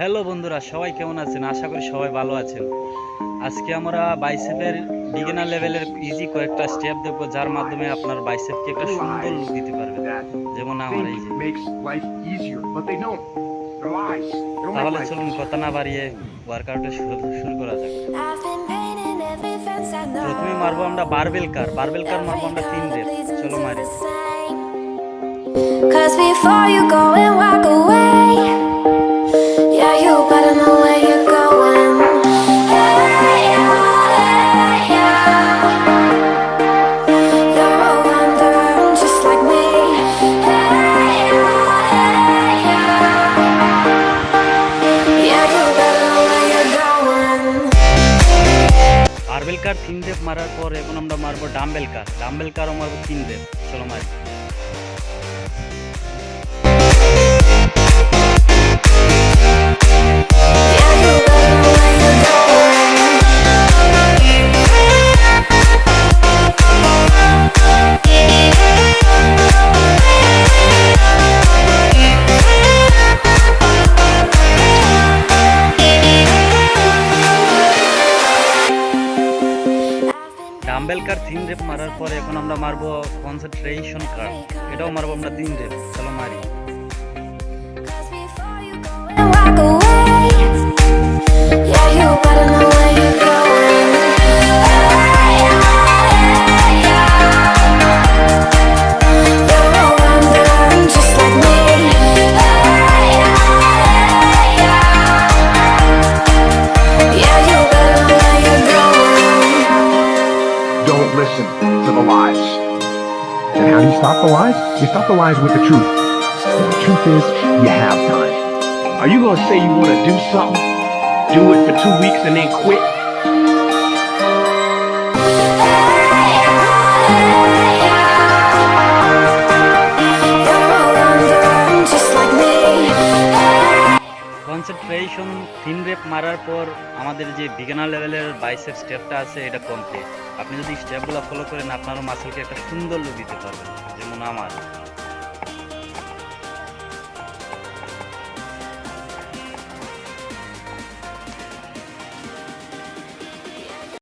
Hello বন্ধুরা, সবাই কেমন আছেন? আশা করি সবাই ভালো আছেন। আজকে আমরা বাইসেপের বিগিনার লেভেলের ইজি কয়েকটা স্টেপ দেখবো, যার মাধ্যমে আপনার বাইসেপকে একটা সুন্দর লুক দিতে পারবেন, যেমন আমার এই যে। তাহলে চলুন কথা না বাড়িয়ে ওয়ার্কআউটে শুরু করা যাক। প্রথমে মারবো আমরা বারবেল কার মারবো আমরা 3 রেপ। চলো মারি। Cause before you go and walk away, yeah, you better know where you're going. Hey, yeah, hey, yeah. You're a wanderer just like me. Hey, yeah, hey, yeah. Yeah, you better know where you're going. Barbell car 3 rape মারার পর এখন আমরা মারবো dumbbell কারও মারবো 3 rape. চলো মারি। Yeah, you better know where you're dumbbell car 3 rape মারার পরে এখন আমরা মারবো কনসেন্ট্রেশন কার, এটাও মারবো আমরা 3 রেপ। চলো মারি। Cause before you go and walk away, yeah, you better know where you're going. Hey, yeah, yeah. You're a wanderer just like me. Hey, yeah, yeah. Yeah, you better know where you're going. Don't listen to the lies. And how do you stop the lies? You stop the lies with the truth. And the truth is, you have time. Are you gonna say you wanna do something, do it for 2 weeks and then quit? Concentration 3 rape মারার পর আমাদের যে beginner লেভেলের bicep স্টেপটা আছে এটা complete. আপনি যদি স্টেপগুলো ফলো করেন আপনারও মাসলকে একটা সুন্দর লুক দিতে পারবেন, যেমন আমার।